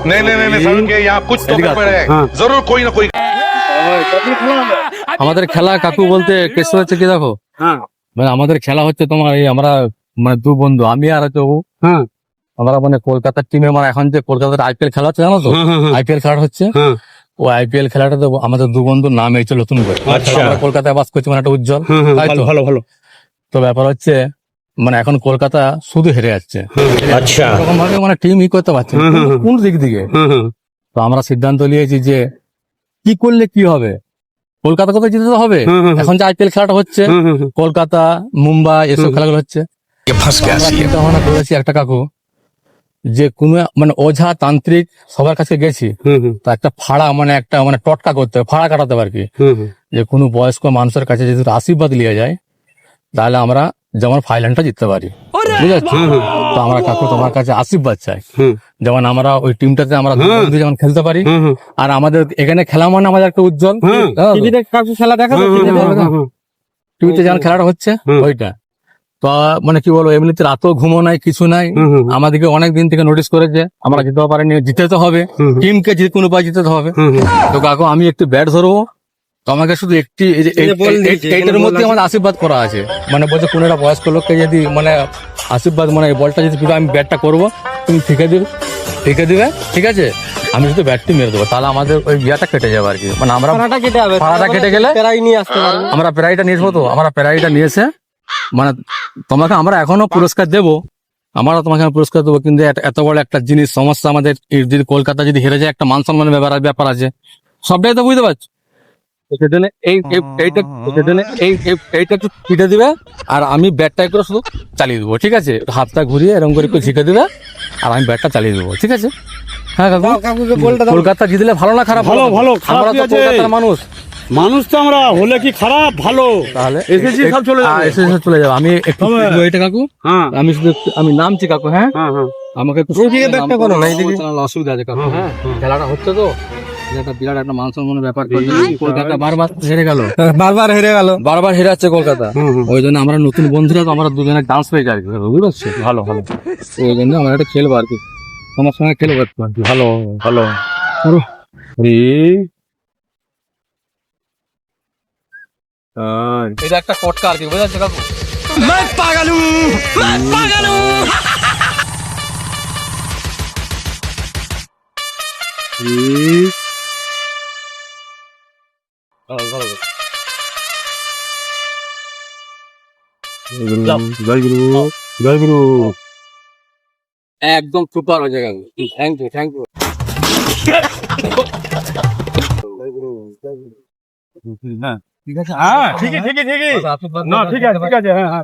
नहीं नहीं नहीं समझ के यहाँ कुछ तो गड़बड़ है जरूर कोई ना कोई। আমাদের খেলা কাকু বলতে কেস হচ্ছে কি দেখো, মানে আমাদের খেলা হচ্ছে তোমার এই আমরা মানে দু বন্ধু আমি আর হচ্ছে ও, আমরা মানে কলকাতার টিমে মানে এখন যে কলকাতার আইপিএল খেলা হচ্ছে জানো তো, আইপিএল খেলা হচ্ছে ও আইপিএল খেলাটা তো আমাদের দু বন্ধুর নাম হয়েছে নতুন করে। আমরা কলকাতায় বাস করছি মানে একটা উজ্জ্বল, ভালো ভালো। তো ব্যাপার হচ্ছে মানে এখন কলকাতা শুধু হেরে যাচ্ছে, আচ্ছা এরকম ভাবে মানে টিম ই করতে পারছে না, কোন দিক থেকে। তো আমরা সিদ্ধান্ত নিয়েছি যে কি করলে কি হবে, কলকাতাকে তো জিততে হবে। এখন যে আইপিএল খেলাটা হচ্ছে কলকাতা মুম্বাই এসব খেলাগুলো হচ্ছে, আমরা চিন্তা ভাবনা করেছি একটা কাকু যে কোনো মানে ওঝা তান্ত্রিক সবার কাছে গেছি, তা একটা ফাড়া মানে একটা মানে টটকা করতে হবে, ফাড়া কাটাতে হবে আর কি, যে কোনো বয়স্ক মানুষের কাছে যদি আশীর্বাদ নিয়ে যায় তাহলে আমরা যেমন ফাইনালটা জিততে পারি, বুঝেছো? তো আমরা কাকু তোমার কাছে আশীর্বাদ চাই, যেমন আমরা ওই টিমটাতে আমরা যেমন খেলতে পারি, আর আমাদের এখানে খেলা মানে আমাদের একটা উজ্জ্বল খেলা দেখা টিভিতে যেমন খেলাটা হচ্ছে ওইটা। তো মানে কি বলবো, এমনিতে রাতও ঘুমো নাই কিছু নাই, আমাদেরকে অনেক দিন থেকে নোটিস করেছে আমরা জিততে পারিনি, জিতে তো হবে টিমকে, যে কোনো উপায় জিতে হবে। তো কাকু আমি একটু ব্যাট ধরবো, তো আমাকে শুধু একটি এইটার মধ্যে আমাদের আশীর্বাদ করা আছে, মানে বলছে কোন একটা বয়স্ক লোককে যদি মানে আশীর্বাদ মানে বলটা যদি আমি ব্যাটটা করবো তুমি ঠিকে দিবে, ঠিক আছে, আমি শুধু ব্যাটটি মেরে দেবো, তাহলে আমাদের ওই ইয়েটা কেটে যাবে আর কি, মানে আমরা পাড়াটা কেটে গেলে আমরা প্রাইজটা নিয়ে আসবো। তো আমরা প্রাইজটা নিয়ে এসে মানে তোমাকে আমরা এখনো পুরস্কার দেবো, আমরা তোমাকে পুরস্কার দেবো, কিন্তু এত বড় একটা জিনিস সমস্যা আমাদের, যদি কলকাতা যদি হেরে যায় একটা মান সম্মানের ব্যাপার আছে, সবটাই তো বুঝতে পারছো। সেজন্য এইটা একটু পিটে দিবে আর আমি ব্যাটটা করে শুধু চালিয়ে দেবো, ঠিক আছে, হাতটা ঘুরিয়ে এরকম করে একটু ঝিকে দিবে আর আমি ব্যাটটা চালিয়ে দেবো, ঠিক আছে। হ্যাঁ কাকু, কলকাতা জিতলে ভালো না খারাপ? ভালো ভালো, আমরা তো কলকাতার মানুষ, মানুষ তো আমরা, হলে কি খারাপ ভালো, তাহলে এসেছি সব চলে যাবে। আমি একটু এটা কাকু, আমি শুধু আমি নামছি কাকু, হ্যাঁ আমাকে একটু অসুবিধা আছে কাকু, হ্যাঁ খেলাটা হচ্ছে তো একটা বিরাট একটা মান সম্মানের ব্যাপার, কলকাতা বারবার হেরে যাচ্ছে কলকাতা, ওই জন্য আমরা নতুন বন্ধুরা তো আমরা দুজনে ডান্স পেয়েছি আর কি, বুঝতে পারছি, ভালো ওই জন্য আমরা একটা খেলবো আর কি, তোমার সঙ্গে খেলবো একটু আর কি, ভালো এটা একটা কটকা আর কি, বুঝতে পারছো কাকু। একদম সুপার হয়ে যায় কাকু, থ্যাংক ইউ। ঠিক আছে, হ্যাঁ ঠিক আছে, না ঠিক আছে, হ্যাঁ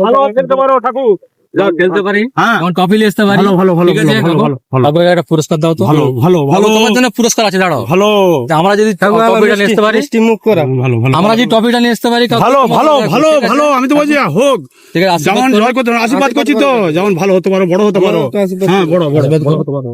ভালো খেলতে পারো ঠাকুর, খেলতে পারি, ট্রফি নিয়ে আসতে পারি, ভালো একটা পুরস্কার দাও তো, ভালো তোমার জন্য পুরস্কার আছে, দাঁড়াও ভালো, আমরা যদি ট্রফিটা নিয়ে আসতে পারি, আমরা যদি ট্রফিটা নিয়ে আসতে পারি, ভালো আমি তো বলছি হোক, ঠিক আছে, যেমন জয় করতে আশীর্বাদ করছি তো, যেমন ভালো হতে পারো, বড় হতে পারো, হ্যাঁ বড় হতে পারো।